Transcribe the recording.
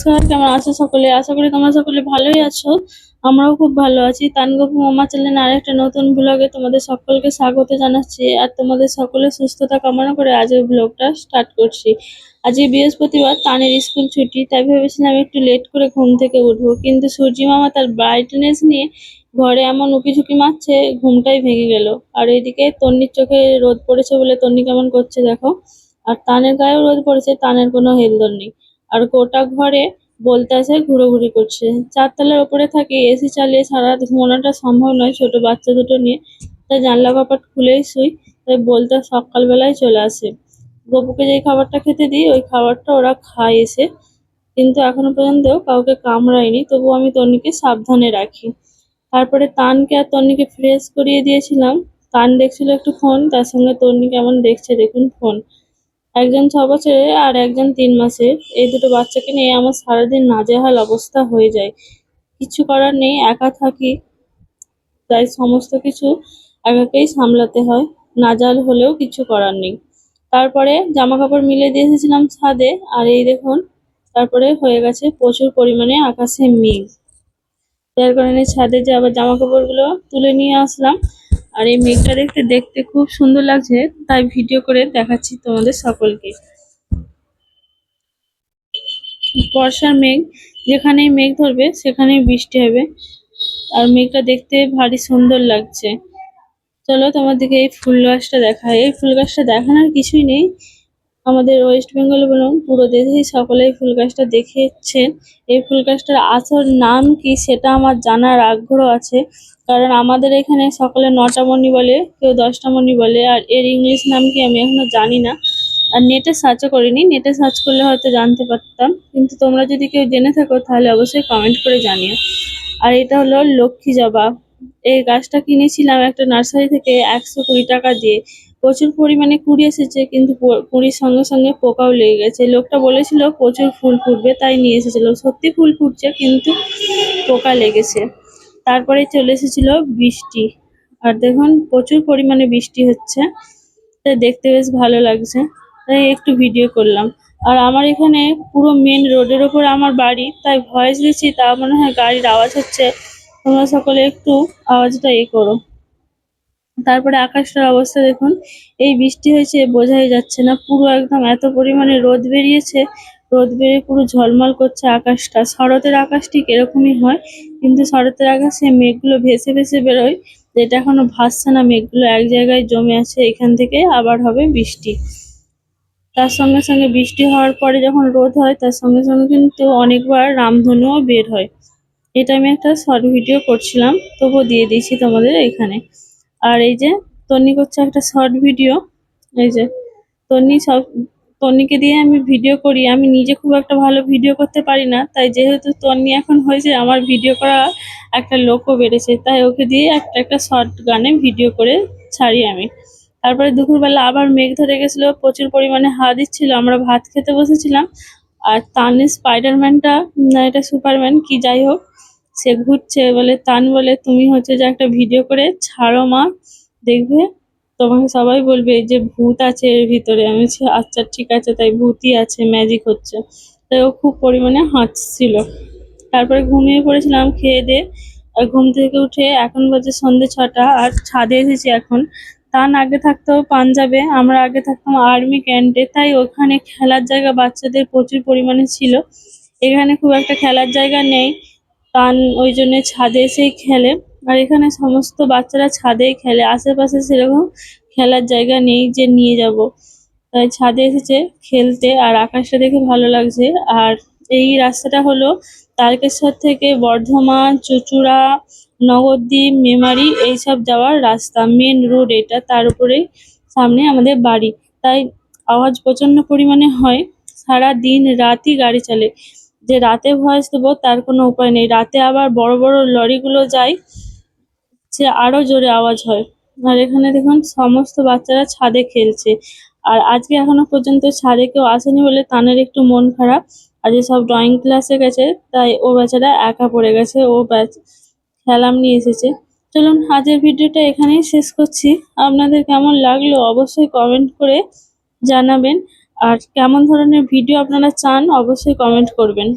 নমস্কার, কেমন আছো সকলে? আশা করি তোমরা সকলে ভালোই আছো। আমরাও খুব ভালো আছি। তানগপু মামা চ্যানেলে আরেকটা নতুন ব্লগে তোমাদের সকলকে স্বাগত জানাচ্ছি আর তোমাদের সকলের সুস্থতা কামনা করে আজকের ব্লগটা স্টার্ট করছি। আজকে বৃহস্পতিবার, তানের স্কুল ছুটি, তাই ভেবেছিলাম একটু লেট করে ঘুম থেকে উঠবো, কিন্তু সূর্যি মামা তার ব্রাইটনেস নিয়ে ঘরে এমন উকিঝুঁকি মারছে, ঘুমটাই ভেঙে গেল। আর এইদিকে তন্নির চোখে রোদ পড়েছে বলে তন্নি কেমন করছে দেখো। আর তানের গায়েও রোদ পড়েছে, তানের কোনো হেলদোল নেই। আর গোটা ঘরে বলতে আছে ঘুরোঘুরি করছে। চারতলার ওপরে থাকি, এসি চালিয়ে সারা রাত ঘুমানোটা সম্ভব নয় ছোট বাচ্চা দুটো নিয়ে, তাই জানলা কপাট খুলেই শুই। তাই বলতে সকালবেলায় চলে আসে। গপুকে যেই খাবারটা খেতে দিই ওই খাবারটা ওরা খায় এসে, কিন্তু এখনো পর্যন্ত কাউকে কামড়ায়নি, তবু আমি তন্নিকে সাবধানে রাখি। তারপরে তানকে আর তন্নিকে ফ্রেশ করিয়ে দিয়েছিলাম। তান দেখছিল একটু ফোন, তার সঙ্গে তন্নি কেমন দেখছে দেখুন ফোন। একজন 6 বছরের আর একজন 3 মাসের, এই দুটো বাচ্চাকে নিয়ে আমার সারাদিন নাজেহাল অবস্থা হয়ে যায়। কিছু করার নেই, একা থাকি, তাই সমস্ত কিছু একাকেই সামলাতে হয়। নাজাল হলেও কিছু করার নেই। তারপরে জামা কাপড় মিলে দিয়ে এসেছিলাম ছাদে, আর এই দেখুন তারপরে হয়ে গেছে প্রচুর পরিমাণে আকাশে মেঘ, যার কারণে ছাদে যে আবার জামা কাপড়গুলো তুলে নিয়ে আসলাম। আর এই মেঘটা দেখতে দেখতে খুব সুন্দর লাগছে, তাই ভিডিও করে দেখাচ্ছি তোমাদের সকলকে। বর্ষার মেঘ, যেখানেই মেঘ ধরবে সেখানেই বৃষ্টি হবে, আর মেঘটা দেখতে ভারী সুন্দর লাগছে। চলো তোমাদেরকে এই ফুল গাছটা দেখাই। এই ফুল গাছটা দেখানোর কিছুই নেই, আমাদের ওয়েস্ট বেঙ্গলে বলুন পুরো দেশেই সকলে এই ফুল গাছটা দেখেছেন। এই ফুল গাছটার আসল নাম কি সেটা আমার জানার আগ্রহ আছে, কারণ আমাদের এখানে সকলে 9টা মণি বলে, কেউ 10টা মণি বলে, আর এর ইংলিশ নাম কি আমি এখনো জানি না। আর নেটে সার্চও করিনি, নেটে সার্চ করলে হয়তো জানতে পারতাম, কিন্তু তোমরা যদি কেউ জেনে থাকো তাহলে অবশ্যই কমেন্ট করে জানিও। আর এটা হলো লক্ষ্মী জবা। এই গাছটা কিনেছিলাম একটা নার্সারি থেকে 120 টাকা দিয়ে। প্রচুর পরিমাণে কুড়ি এসেছে, কিন্তু কুড়ির সঙ্গে সঙ্গে পোকাও লেগে গেছে। লোকটা বলেছিল প্রচুর ফুল ফুটবে তাই নিয়ে এসেছিল, সত্যি ফুল ফুটছে কিন্তু পোকা লেগেছে। তারপরে চলে এসেছিল বৃষ্টি, আর দেখুন প্রচুর পরিমাণে বৃষ্টি হচ্ছে, তাই দেখতে বেশ ভালো লাগছে, তাই একটু ভিডিও করলাম। আর আমার এখানে পুরো মেন রোডের ওপর আমার বাড়ি, তাই ভয়েস দিচ্ছি, তা মনে হয় গাড়ির আওয়াজ হচ্ছে, তোমরা সকলে একটু আওয়াজটা করো। তারপরে আকাশটার অবস্থা দেখুন, এই বৃষ্টি হয়েছে বোঝাই যাচ্ছে না, পুরো একদম এত পরিমাণে রোদ বেরিয়েছে, রোদ বেরিয়ে পুরো ঝলমল করছে আকাশটা। শরতের আকাশ ঠিক এরকমই হয়, কিন্তু শরতের আকাশে মেঘগুলো ভেসে ভেসে বেরোয়, যেটা এখনো ভাসছে না, মেঘগুলো এক জায়গায় জমে আছে, এখান থেকে আবার হবে বৃষ্টি। তার সঙ্গে সঙ্গে বৃষ্টি হওয়ার পরে যখন রোদ হয় তার সঙ্গে সঙ্গে কিন্তু অনেকবার রামধনুও বের হয়। এটা আমি একটা শর্ট ভিডিও করছিলাম, তবুও দিয়ে দিয়েছি তোমাদের এখানে। আর এই যে তন্নি করছে একটা শর্ট ভিডিও। এই যে তন্নি সব, তন্নিকে দিয়ে আমি ভিডিও করি, আমি নিজে খুব একটা ভালো ভিডিও করতে পারি না, তাই যেহেতু তন্নি এখন হয়েছে আমার ভিডিও করা একটা লোকও বেড়েছে, তাই ওকে দিয়ে একটা একটা শর্ট গানে ভিডিও করে ছাড়ি আমি। তারপরে দুপুরবেলা আবার মেঘ ধরে গেছিল, প্রচুর পরিমাণে হাওয়া দিচ্ছিল, আমরা ভাত খেতে বসেছিলাম। আর তানের স্পাইডারম্যানটা, না এটা সুপারম্যান কি যাই হোক, সে ঘুরছে, বলে তান বলে তুমি হচ্ছে যে একটা ভিডিও করে ছাড়ো মা, দেখবে তোমাকে সবাই বলবে যে ভূত আছে এর ভিতরে। আমি বলছি আচ্ছা ঠিক আছে, তাই ভূতই আছে, ম্যাজিক হচ্ছে। তাই ও খুব পরিমাণে হাসছিল। তারপরে ঘুমিয়ে পড়েছিলাম খেয়ে দিয়ে। আর ঘুম থেকে উঠে এখন বাজে সন্ধ্যে 6টা, আর ছাদে এসেছি এখন। তান আগে থাকতো পাঞ্জাবে, আমরা আগে থাকতাম আর্মি ক্যান্টে, তাই ওখানে খেলার জায়গা বাচ্চাদের প্রচুর পরিমাণে ছিল। এখানে খুব একটা খেলার জায়গা নেই, তান ওই জন্য ছাদে এসেই খেলে। আর এখানে সমস্ত বাচ্চারা ছাদেই খেলে, আশেপাশে সেরকম খেলার জায়গা নেই যে নিয়ে যাব, তাই ছাদে এসেছে খেলতে। আর আকাশটা দেখে ভালো লাগছে। আর এই রাস্তাটা হলো তারকেশ্বর থেকে বর্ধমান, চুঁচুড়া, নবদ্বীপ, মেমারি এইসব যাওয়ার রাস্তা, মেন রোড এটা, তার উপরেই সামনে আমাদের বাড়ি, তাই আওয়াজ প্রচন্ড পরিমাণে হয়। সারা দিন রাতই গাড়ি চলে, যে রাতে ভয়েস দেবো তার কোনো উপায় নেই, রাতে আবার বড় বড় লরিগুলো যায়, সে আরো জোরে আওয়াজ হয়। আর এখানে দেখুন সমস্ত বাচ্চারা ছাদে খেলছে। আর আজকে এখনো পর্যন্ত ছাদে কেউ আসেনি বলে তানের একটু মন খারাপ। আজকে সব ড্রয়িং ক্লাসে গেছে, তাই ও বেচারা একা পড়ে গেছে, ও খেলাম নিয়ে এসেছে। চলুন আজকের ভিডিওটা এখানেই শেষ করছি। আপনাদের কেমন লাগলো অবশ্যই কমেন্ট করে জানাবেন, আর কেমন ধরনের ভিডিও আপনারা চান অবশ্যই কমেন্ট করবেন।